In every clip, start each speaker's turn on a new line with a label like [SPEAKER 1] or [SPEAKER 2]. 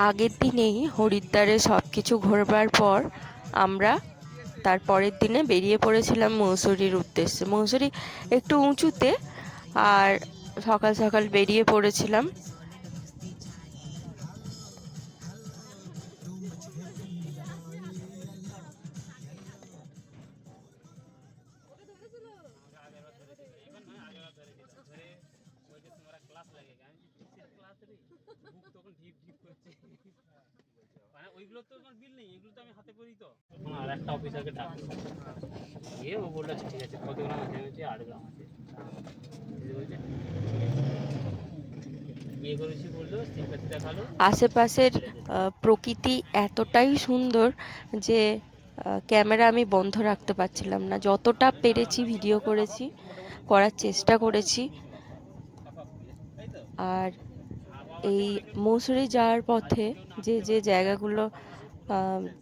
[SPEAKER 1] আগের দিনেই হরিদ্বারে সব কিছু ঘোরবার পর আমরা তার পরের দিনে বেরিয়ে পড়েছিলাম মৌসুরির উদ্দেশ্যে। মৌসুরি একটু উঁচুতে, আর সকাল সকাল বেরিয়ে পড়েছিলাম।
[SPEAKER 2] ওইগুলো তো আমার বিল নেই, এগুলো তো আমি হাতে করি। তো আর একটা অফিসারকে ডাকলো, গিয়ে ও বললো ঠিক আছে, কত গ্রাম আছে? আমি বলছি 8 গ্রাম আছে। বলছে বিয়ে করেছি, বললো সিম্পাথি দেখালো।
[SPEAKER 1] আশেপাশের প্রকৃতি এতটাই সুন্দর যে ক্যামেরা আমি বন্ধ রাখতে পারছিলাম না। যতটা পেরেছি ভিডিও করেছি, করার চেষ্টা করেছি। আর এই মৌসুরি যাওয়ার পথে যে যে জায়গাগুলো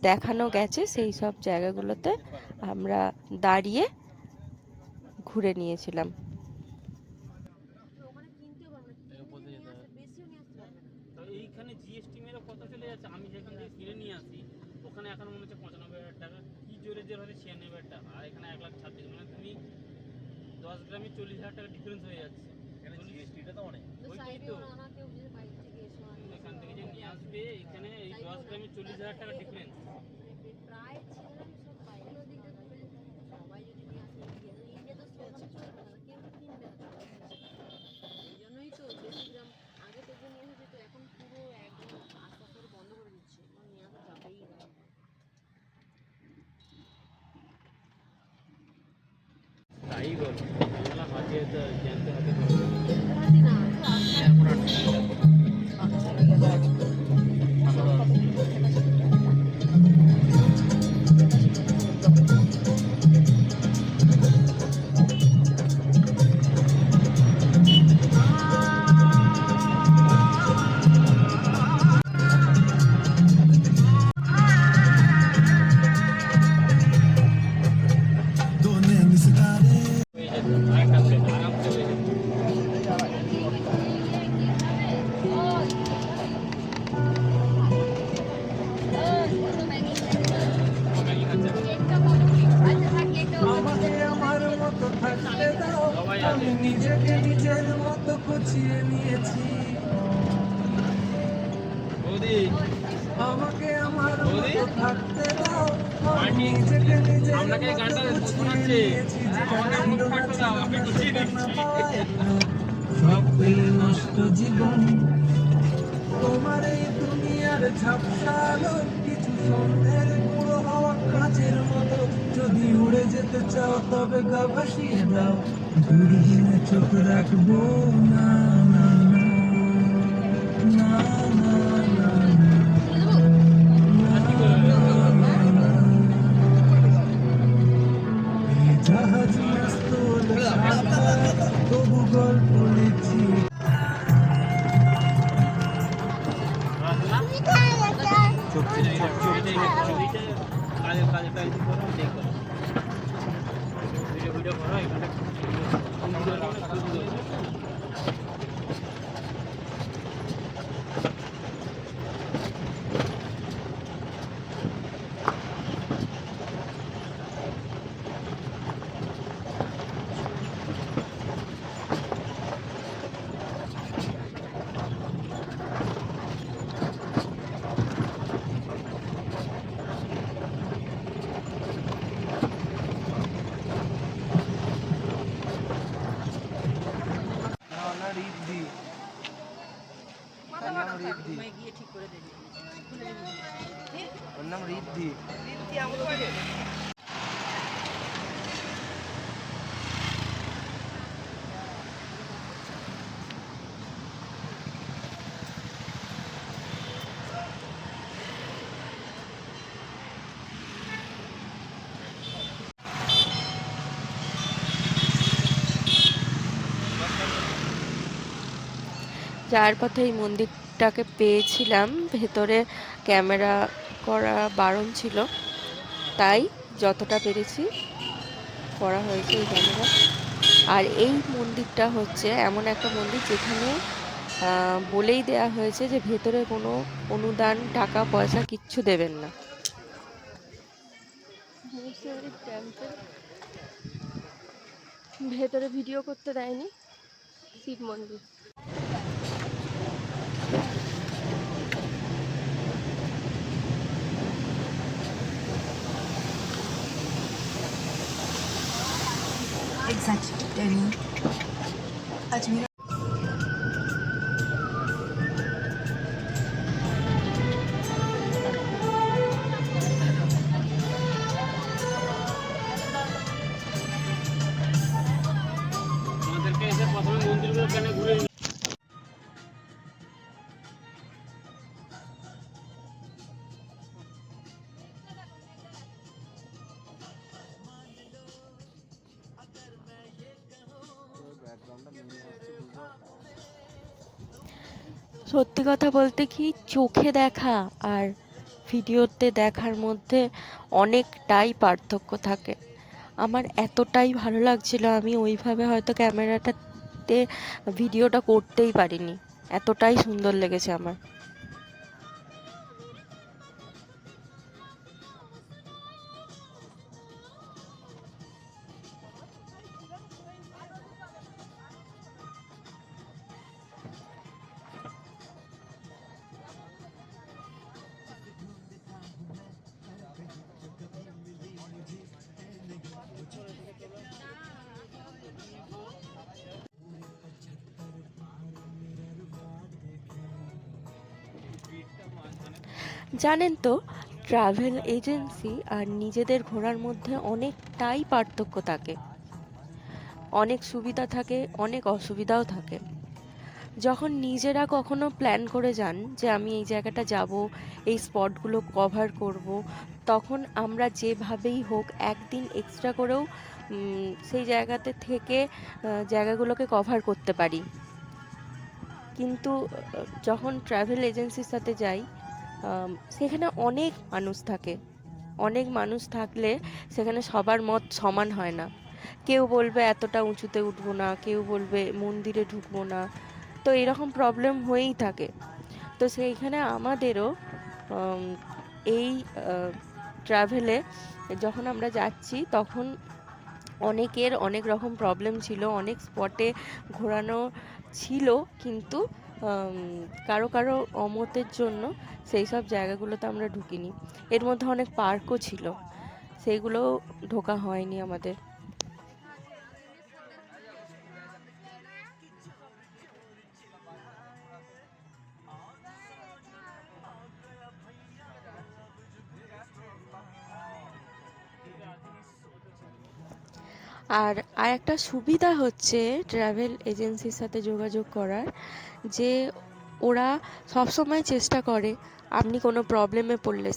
[SPEAKER 1] দেখানো গেছে, সেই সব জায়গাগুলোতে আমরা দাঁড়িয়ে ঘুরে নিয়েছিলাম।
[SPEAKER 2] এইখানে জিএসটি মেরে কত চলে যাচ্ছে, আমি যেখান থেকে কিনে নিয়ে আসি ওখানে এখন মনে হচ্ছে 95,000 টাকা, কি জোরে জোর হচ্ছে 96,000 টাকা, আর এখানে 1,26,000। মানে তুমি 10 গ্রামে 40,000 টাকা ডিফারেন্স হয়ে যাচ্ছে। জিএসটিটা তো অনেক, ওইটাই তো এখান থেকে যে নিয়ে আসবে এখানে এই 10 গ্রামে 40,000 টাকা ডিফারেন্স। তাই বল, বাংলা হাতে তো জানতে হাতে আমি নিজেকে নিজের মতো গুছিয়ে নিয়েছি। আমাকে আমার মতো থাকতে দাও, আমি নিজেকে নিজের মতো গুছিয়ে নিয়েছি। সব পেলে নষ্ট জীবন, তোমার এই দুনিয়ার ঝাপসালো কিছু সন্ধ্যের গুঁড়ো হওয়া কাচের মতো। যদি উড়ে যেতে চাও তবে গা ভাসিয়ে দাও, দূরবীনে চোখ রাখবো না না না না না না। এই জাহাজ ন্যস্ত হলে তবু গল্প লিখছি। ওর নাম রিদ্ধি।
[SPEAKER 1] যাওয়ার পথে এই মন্দিরটাকে পেয়েছিলাম, ভেতরে ক্যামেরা করা বারণ ছিল, তাই যতটা পেরেছি করা হয়েছে এই ক্যামেরা। আর এই মন্দিরটা হচ্ছে এমন একটা মন্দির যেখানে বলেই দেয়া হয়েছে যে ভেতরে কোনো অনুদান টাকা পয়সা কিচ্ছু দেবেন না। ভেতরে ভিডিও করতে দেয়নি, শিব মন্দির।
[SPEAKER 2] আমাদেরকে এসে প্রথমে মন্দিরগুলো কেন ঘুরে
[SPEAKER 1] সত্যি কথা বলতে কি, চোখে দেখা আর ভিডিওতে দেখার মধ্যে অনেকটাই পার্থক্য থাকে। আমার এতটাই ভালো লাগছিল, আমি ওইভাবে হয়তো ক্যামেরাটাতে ভিডিওটা করতেই পারিনি, এতটাই সুন্দর লেগেছে আমার। জানেন তো, ট্রাভেল এজেন্সি আর নিজেদের ঘোরার মধ্যে অনেকটাই পার্থক্য থাকে। অনেক সুবিধা থাকে, অনেক অসুবিধাও থাকে। যখন নিজেরা কখনো প্ল্যান করে যান যে আমি এই জায়গাটা যাব, এই স্পটগুলো কভার করব, তখন আমরা যেভাবেই হোক একদিন এক্সট্রা করেও সেই জায়গাতে থেকে জায়গাগুলোকে কভার করতে পারি। কিন্তু যখন ট্রাভেল এজেন্সির সাথে যাই, সেখানে অনেক মানুষ থাকে। অনেক মানুষ থাকলে সেখানে সবার মত সমান হয় না। কেউ বলবে এতটা উঁচুতে উঠবো না, কেউ বলবে মন্দিরে ঢুকবো না, তো এরকম প্রবলেম হয়েই থাকে। তো সেইখানে আমাদেরও এই ট্রাভেলে যখন আমরা যাচ্ছি তখন অনেকের অনেক রকম প্রবলেম ছিল, অনেক স্পটে ঘোরানো ছিল, কিন্তু কারো কারো অমতের জন্য সেই সব জায়গাগুলোতে আমরা ঢুকিনি। এর মধ্যে অনেক পার্কও ছিল, সেইগুলো ঢোকা হয়নি আমাদের। আর একটা সুবিধা হচ্ছে ট্রাভেল এজেন্সির সাথে যোগাযোগ করার, যে ওরা সবসময় চেষ্টা করে আপনি কোনো প্রবলেমে পড়লে,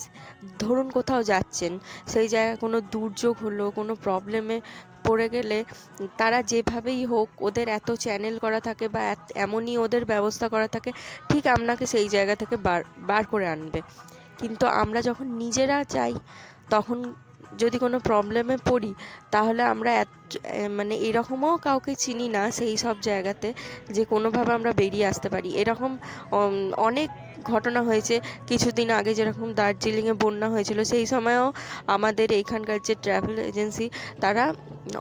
[SPEAKER 1] ধরুন কোথাও যাচ্ছেন, সেই জায়গায় কোনো দুর্যোগ হলো, কোনো প্রবলেমে পড়ে গেলে তারা যেভাবেই হোক, ওদের এত চ্যানেল করা থাকে বা এমনই ওদের ব্যবস্থা করা থাকে, ঠিক আপনাকে সেই জায়গা থেকে বার করে আনবে। কিন্তু আমরা যখন নিজেরা যাই, তখন যদি কোনো প্রবলেমে পড়ি, তাহলে আমরা মানে এরকমও কাউকে চিনি না সেই সব জায়গাতে যে কোনোভাবে আমরা বেরিয়ে আসতে পারি। এরকম অনেক ঘটনা হয়েছে। কিছুদিন আগে যেরকম দার্জিলিংয়ে বন্যা হয়েছিল, সেই সময়ও আমাদের এইখানকার যে ট্রাভেল এজেন্সি, তারা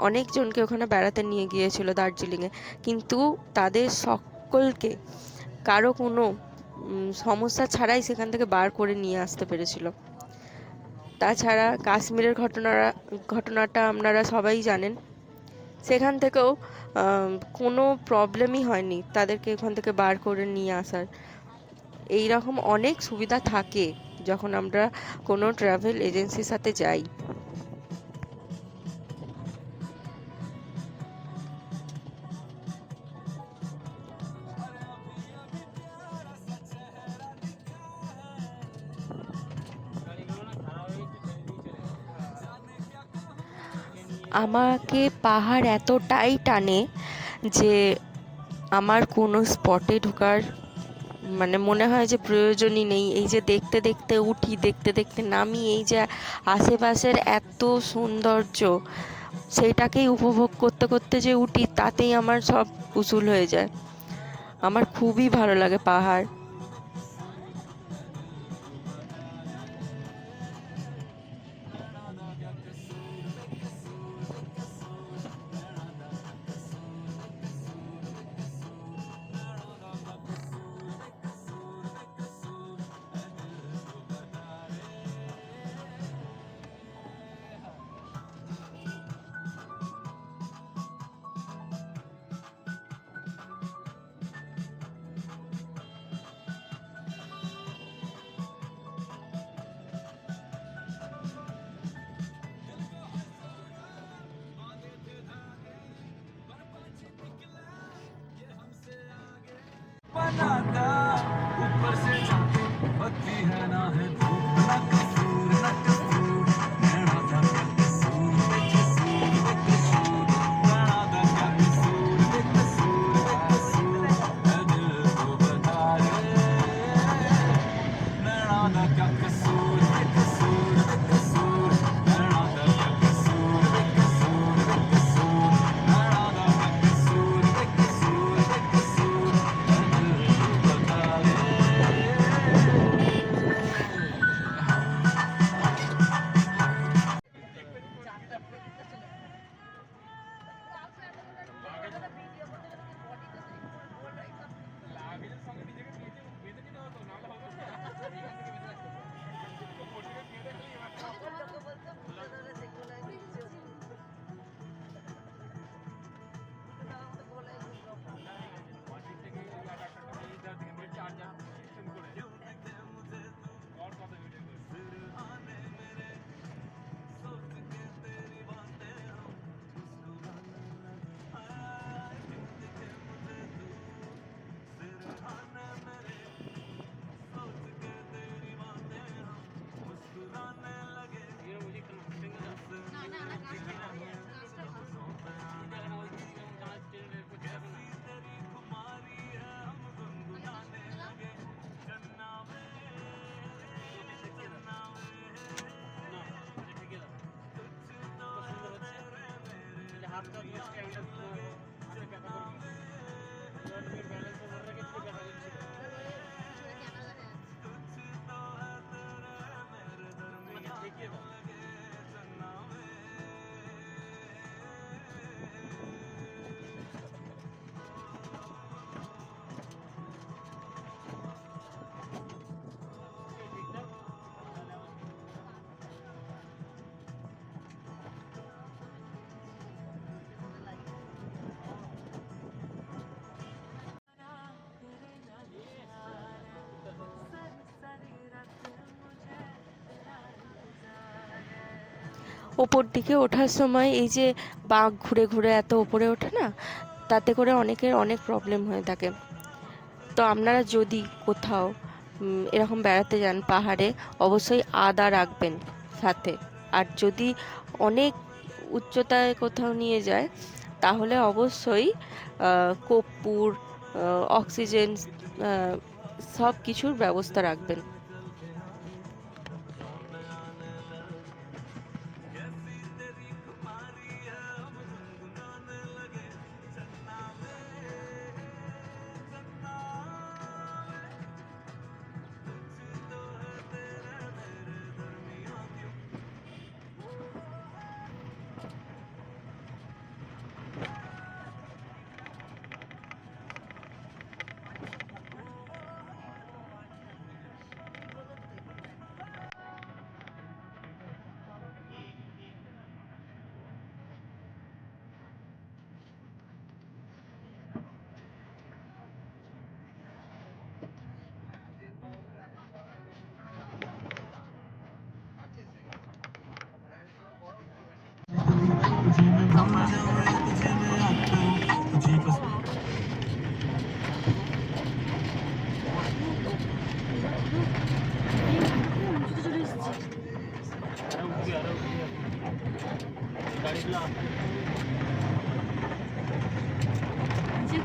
[SPEAKER 1] অনেকজনকে ওখানে বেড়াতে নিয়ে গিয়েছিল দার্জিলিংয়ে, কিন্তু তাদের সকলকে কারো কোনো সমস্যা ছাড়াই সেখান থেকে বার করে নিয়ে আসতে পেরেছিল। তাছাড়া কাশ্মীরের ঘটনাটা আপনারা সবাই জানেন, সেখান থেকেও কোনো প্রবলেমই হয়নি তাদেরকে ওখান থেকে বার করে নিয়ে আসার। এই রকম অনেক সুবিধা থাকে যখন আমরা কোনো ট্রাভেল এজেন্সির সাথে যাই।
[SPEAKER 2] গাড়িগুলো না খারাপ হয়ে গেছে, ছেড়ে দিয়ে চলে গেছে।
[SPEAKER 1] আমাকে পাহাড় এতটাই টানে যে আমার কোনো স্পটে ঢোকার মানে মনে হয় যে প্রয়োজনই নেই। এই যে দেখতে দেখতে উঠি, দেখতে দেখতে নামি, এই যে আশেপাশের এত সৌন্দর্য, সেইটাকেই উপভোগ করতে করতে যে উঠি, তাতেই আমার সব উসুল হয়ে যায়। আমার খুবই ভালো লাগে পাহাড়।
[SPEAKER 3] बनाता ऊपर से झांके बत्ती है ना है धूप ना कसूर ना कसूर नैना दा क्या कसूर बेकसूर बेकसूर नैना दा क्या कसूर बेकसूर बेकसूर है दिल को बता रे नैना दा क्या कसूर बेकसूर बेकसूर नैना दा क्या कसूर बेकसूर बेकसूर नैना दा क्या कसूर बेकसूर बेकसूर है दिल को बता रे
[SPEAKER 1] ওপর দিকে ওঠার সময় এই যে বাঁক ঘুরে ঘুরে এত ওপরে ওঠে না, তাতে করে অনেকের অনেক প্রবলেম হয়ে থাকে। তো আপনারা যদি কোথাও এরকম বেড়াতে যান পাহাড়ে, অবশ্যই আদা রাখবেন সাথে। আর যদি অনেক উচ্চতায় কোথাও নিয়ে যায়, তাহলে অবশ্যই কর্পূর, অক্সিজেন, সব কিছুর ব্যবস্থা রাখবেন।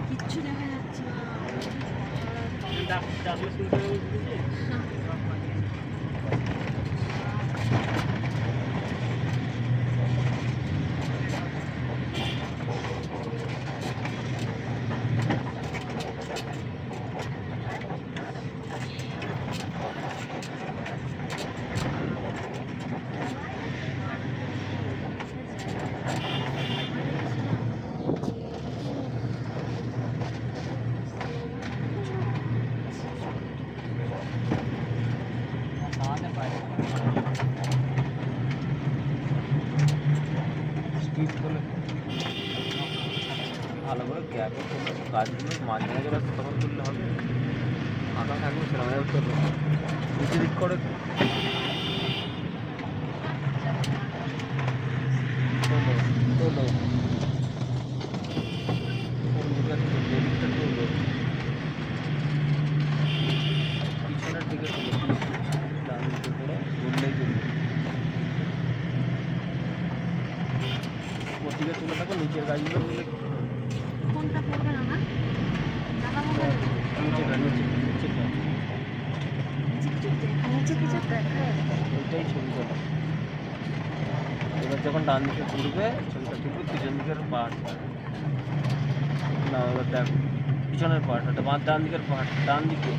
[SPEAKER 4] কিচ্ছু দেখা যাচ্ছে না। স্পিড করলে ভালো করে গ্যাপে করলে গাছগুলো মাঝে মাঝে রাখতে তখন তুললে হবে। ফাঁকা থাকবে সেরকম করবে নিচে দিক করে তোলো তোলো দিকটা তুললো পিছনের দিকে তুলো ডান দিকে করে ঘুরলেই তুলবে ওদিকে তুলে থাকো নিচের গাছগুলো তুলে
[SPEAKER 5] কোনটা পড়বে না না
[SPEAKER 4] নিচেটা
[SPEAKER 5] নিচে কিছু দেখে
[SPEAKER 4] ওইটাই ছবি তোলা এবার যখন ডান দিকে ঘুরবে ছবিটা তুলবে পিছন দিকের পাহাড় না এবার দেখ পিছনের পাহাড় ওটা ডান দিকের পাহাড় ডান দিকে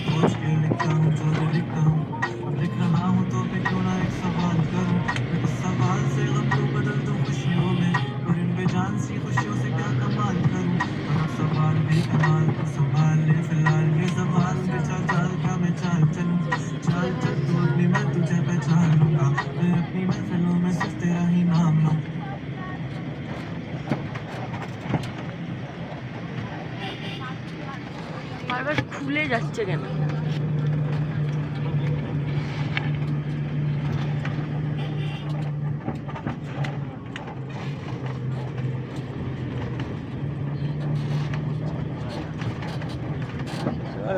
[SPEAKER 3] सोच के लिखता हूँ जो भी लिखता हूँ अब लिख रहा हूँ तो भी क्यों ना एक सवाल करूँ मैं उस सवाल से गम को बदल दूँ खुशियों में और इन बेजान सी खुशियों से क्या कमाल करूँ और अब सवाल भी कमाल को संभाल ले फिलहाल ये सवाल बेचा चाल का मैं चाल चलूँ चाल चल तू अपनी मैं तुझे पहचान लूँगा मैं अपनी महफिलों में सिर्फ तेरा ही नाम लूँ
[SPEAKER 1] বারবার খুলে যাচ্ছে কেন?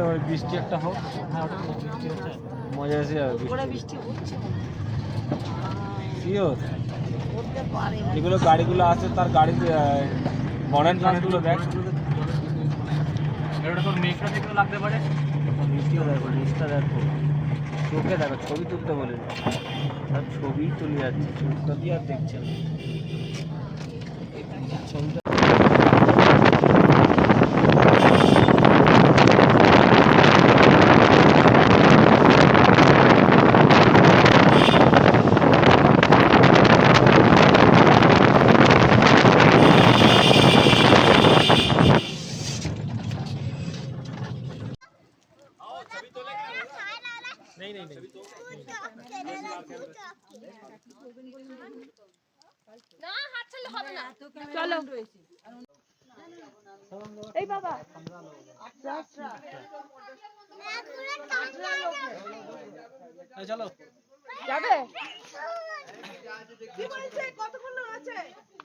[SPEAKER 4] ওই বৃষ্টি একটা হোক বৃষ্টি হচ্ছে মজা এসে যাবে বৃষ্টি শিওর যেগুলো গাড়িগুলো আছে তার গাড়ির বনেট গাড়িগুলো দেখ
[SPEAKER 2] এটা তোর মেঘটা দেখতে লাগতে পারে।
[SPEAKER 4] বৃষ্টিও দেখো বৃষ্টিটা দেখো চোখে দেখো ছবি তুলতে বলে তার ছবি তুলে যাচ্ছে চোখটা দিয়ে আর দেখছে না ছবিটা
[SPEAKER 1] চলো এই বাবা
[SPEAKER 4] চলো
[SPEAKER 1] যাবে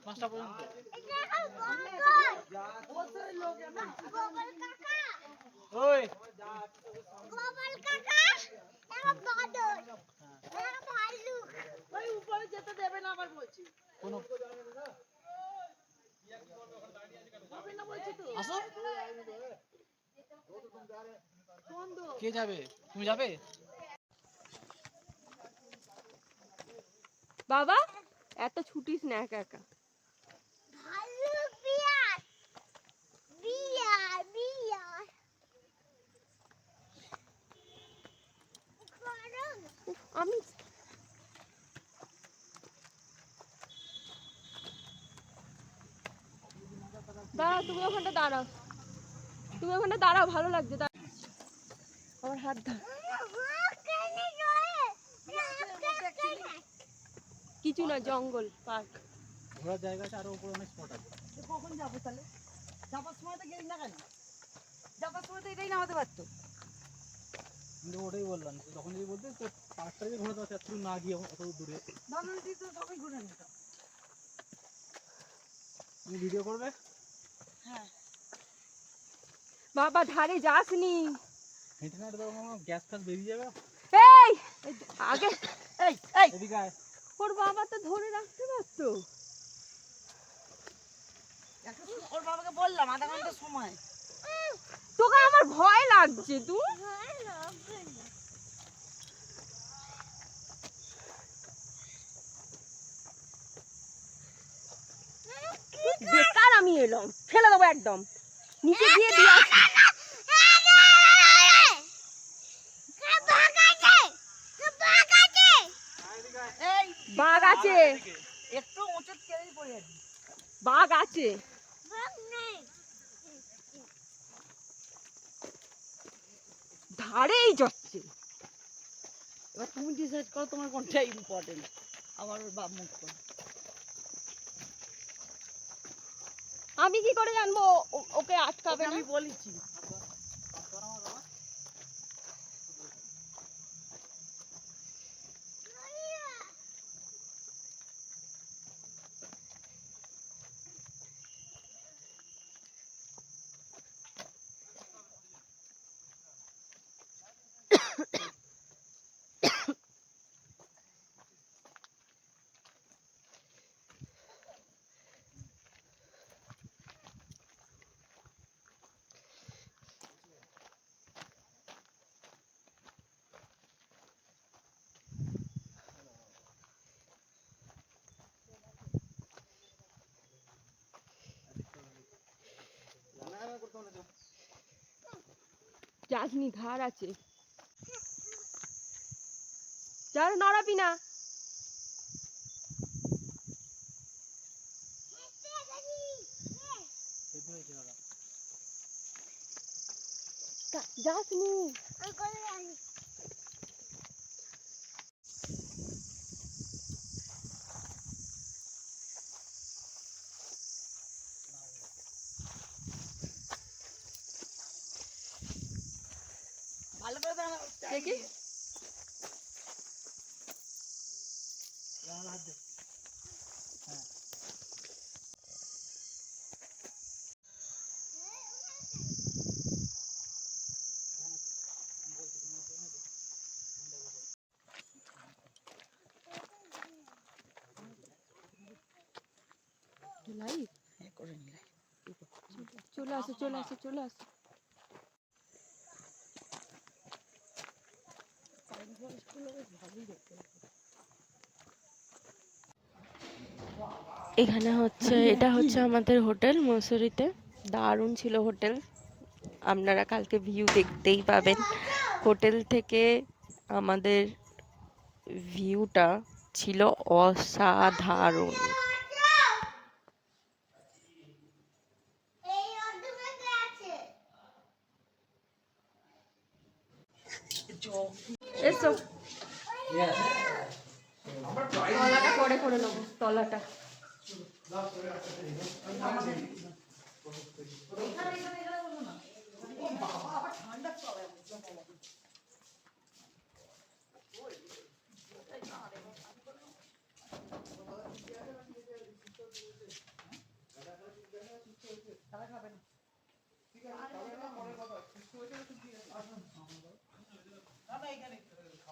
[SPEAKER 4] পাঁচটা পর্যন্ত ওই আসো কে যাবে তুমি যাবে
[SPEAKER 1] বাবা এত ছুটিস না একা একা আমি দাঁড়াও তুমি ওখানটা দাঁড়াও ভালো লাগছে আমার হাত ধর কিছু না জঙ্গল পার্ক
[SPEAKER 4] ঘোরার জায়গা আছে আরো উপরে অনেক স্পট আছে
[SPEAKER 5] কখন যাবো তাহলে যাবার সময় তো গেলি না কেন যাবার সময় তো এটাই নামাতে পারতো
[SPEAKER 4] কিন্তু ওটাই বললাম তখন যদি বলতে তো 5 তারিখে ঘোরা যাচ্ছে এত না গিয়ে অত দূরে
[SPEAKER 5] ভাবলাম তুই তো তখন ঘুরে নিতাম
[SPEAKER 4] তুমি ভিডিও করবে
[SPEAKER 5] হ্যাঁ
[SPEAKER 1] বাবা ধারে যাসনি
[SPEAKER 4] হেঁটে না তো গ্যাস ফ্যাস বেরিয়ে যাবে
[SPEAKER 1] এই আগে
[SPEAKER 5] এই এই
[SPEAKER 4] এদিকে আয়
[SPEAKER 1] ওর বাবা তো ধরে রাখতে পারতো
[SPEAKER 5] ওর বাবাকে বললাম আধা ঘন্টা সময়
[SPEAKER 1] তোকে আমার ভয় লাগছে তুই বেকার আমি এলাম ফেলে দেবো একদম নিচে গিয়ে দিয়ে আসি
[SPEAKER 5] এই
[SPEAKER 1] বাঘ আছে
[SPEAKER 5] একটু উঁচু কেড়েই পড়ে যাবি
[SPEAKER 1] বাঘ আছে
[SPEAKER 5] ধারেই যাচ্ছে। এবার তুমি ডিসাইড করো তোমার কোনটা ইম্পর্টেন্ট। আমার ওর বাপ মুখ করে।
[SPEAKER 1] আমি কি করে জানবো ওকে আটকাবে না?
[SPEAKER 5] আমি বলেছি।
[SPEAKER 1] যাসনি, ধার আছে। যার নড়াবি না। যাসনি।
[SPEAKER 5] ভালো করে দাঁড়াও।
[SPEAKER 1] দেখি লাইভ
[SPEAKER 5] করে নিলে
[SPEAKER 1] চলে আসে, চলে আসে, চলে আসে। এখানে হচ্ছে, এটা হচ্ছে আমাদের হোটেল মসুরিতে। দারুণ ছিল হোটেল, আপনারা কালকে ভিউ দেখতেই পাবেন। হোটেল থেকে আমাদের ভিউটা ছিল অসাধারণ। এসো, তলাটা পরে করে নেবো, তলাটা।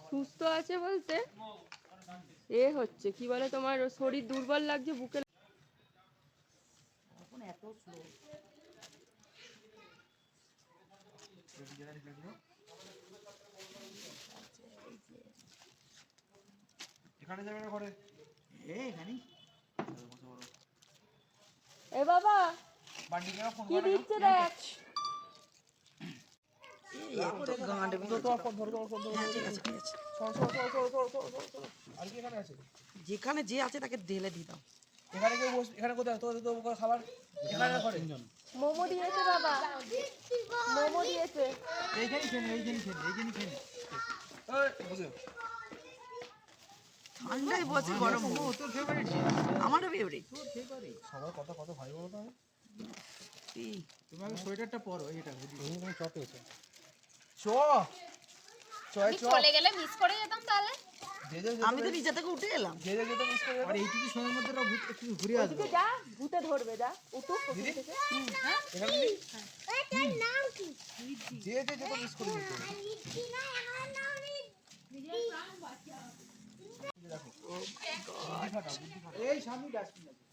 [SPEAKER 1] সুস্থ আছে বলতে এ হচ্ছে কি বলে, তোমার শরীর দুর্বল লাগছে, বুকে
[SPEAKER 5] এখন এত স্লো।
[SPEAKER 3] এখানে যাবে না ঘরে?
[SPEAKER 5] এখানে
[SPEAKER 1] এ বাবা
[SPEAKER 3] বান্ডি কেন ফোন
[SPEAKER 1] কি দিচ্ছে দেখ।
[SPEAKER 3] আর কি এখানে আছে?
[SPEAKER 5] যেখানে যে আছে তাকে ঢেলে দিতাম।
[SPEAKER 3] এখানে কেউ বস, এখানে কোথায় তো খাবার এখানে ঘরে?
[SPEAKER 1] মোমো দিয়েছে বাবা, মোমো দিয়েছে।
[SPEAKER 3] এইখানেই খেয়ে নে, এইখানেই খেয়ে নে। ওই বসে।
[SPEAKER 5] ঠান্ডায় বসে গরম
[SPEAKER 3] তোর ফেভারিট?
[SPEAKER 5] আমারও ফেভারিট।
[SPEAKER 3] তোর ফেভারিট? সবার কথা কত ভাই বলো তো আমি? তুমি আগে সোয়েটারটা পরো, এইটা তুমি কোনো চপ পেয়েছো? চপ চয় চপ
[SPEAKER 6] চলে গেলে মিস করে যেতাম তাহলে।
[SPEAKER 5] আমি তো নিচে থেকে উঠে এলাম।
[SPEAKER 3] যে যেতে মিস করে আর এইটুকু সময়ের মধ্যে ওরা একটু ঘুরে আসবে।
[SPEAKER 1] ওদিকে যা, ভূতে ধরবে, যা উঠু ওখান থেকে।
[SPEAKER 3] এখানে যে যেতে মিস করে যেত। এই সামনে ডাস্টবিন আছে।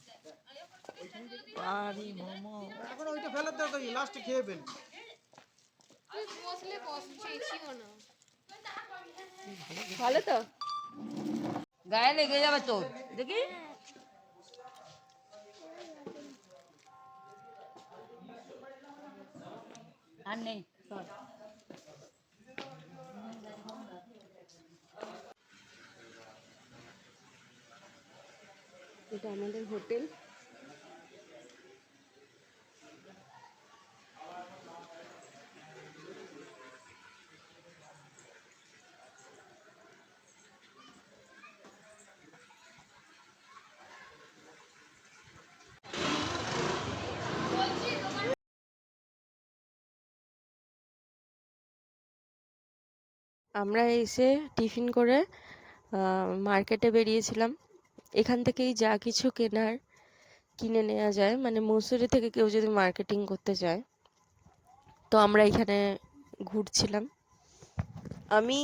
[SPEAKER 5] পারি মোমো।
[SPEAKER 3] এখন ওইটা ফেলার দরকার নেই, লাস্টে খেয়ে ফেলবি।
[SPEAKER 6] বসলে বসেছিও না।
[SPEAKER 1] ভালো তো?
[SPEAKER 5] গায়ে লেগে যাবে তোর, দেখি। আর নেই
[SPEAKER 1] এটা আমাদের হোটেল। আমরা এসে টিফিন করে মার্কেটে বেরিয়েছিলাম। এখান থেকেই যা কিছু কেনার কিনে নেওয়া যায়, মানে মুসুরি থেকে কেউ যদি মার্কেটিং করতে যায়। তো আমরা এখানে ঘুরছিলাম। আমি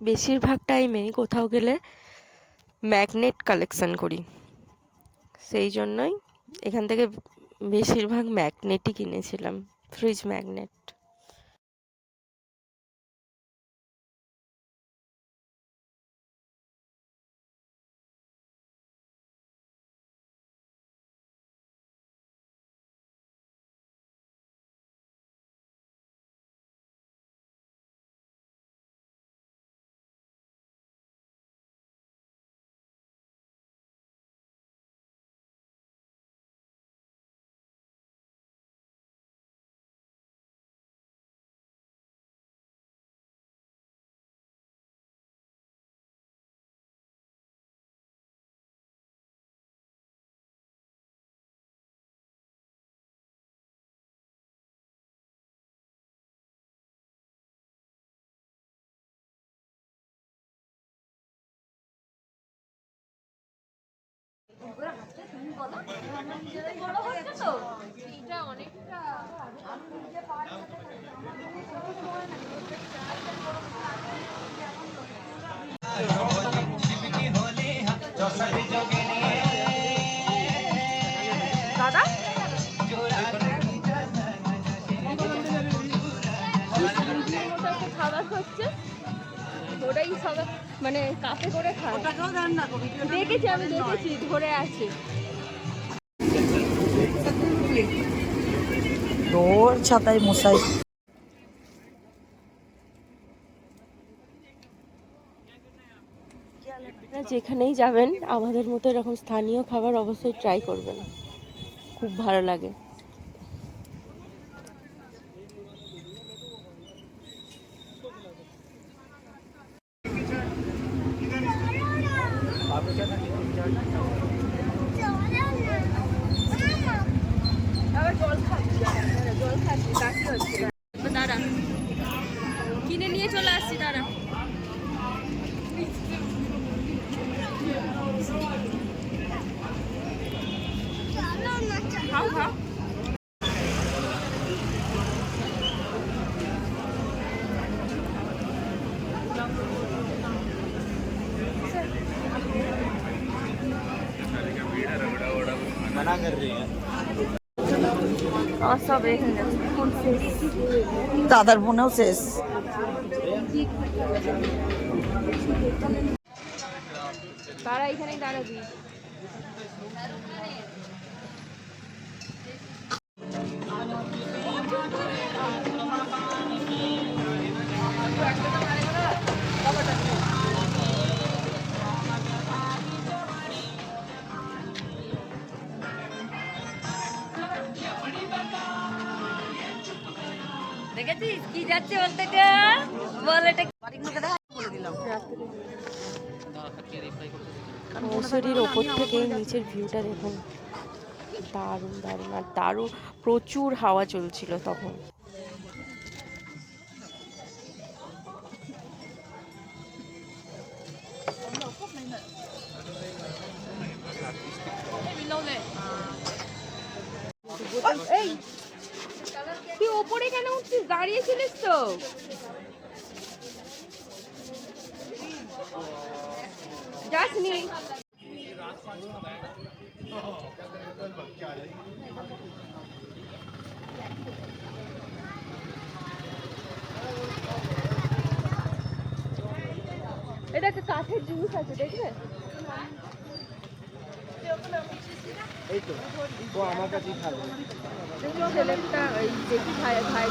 [SPEAKER 1] বেশিরভাগ টাইমেই কোথাও গেলে ম্যাগনেট কালেকশন করি, সেই জন্যই এখান থেকে বেশিরভাগ ম্যাগনেটই কিনেছিলাম, ফ্রিজ ম্যাগনেট।
[SPEAKER 6] এটা অনেকটা
[SPEAKER 5] দাদা খাবার হচ্ছে ওটাই সব মানে কাপে করে খায়। ওটাকেও দেন না, দেখেছি আমি, দেখেছি ধরে আছে।
[SPEAKER 7] তোর ছাতায় মশাই।
[SPEAKER 1] আপনারা যেখানেই যাবেন আমাদের মতো এরকম স্থানীয় খাবার অবশ্যই ট্রাই করবেন, খুব ভালো লাগে।
[SPEAKER 5] আবার জল খাচ্ছি, জল খাচ্ছি, কাশি হচ্ছে। দাঁড়া, কিনে নিয়ে চলে আসছি, দাঁড়া। খাও খাও।
[SPEAKER 4] मना कर रही है।
[SPEAKER 5] সব এখানে
[SPEAKER 7] দাদার বোনেও শেষ।
[SPEAKER 5] তারা এখানেই দাঁড়াবি। দেখেছিস কি যাচ্ছে বলতে বল, এটা বলে দিলাম।
[SPEAKER 1] মৌসুরির ওপর থেকে নিচের ভিউটা দেখুন, দারুণ দারুণ। আর দারুণ প্রচুর হাওয়া চলছিল তখন।
[SPEAKER 5] এই তুই ওপরে কেন উঠছিস? দাঁড়িয়েছিলিস তো। যাসনি? এটা একটা কাঠের জিনিস আছে, দেখবে?
[SPEAKER 4] এই তো ও আমার কাছেই থাকবে।
[SPEAKER 5] ছেলেটা ওই দেখি ভাই ভাই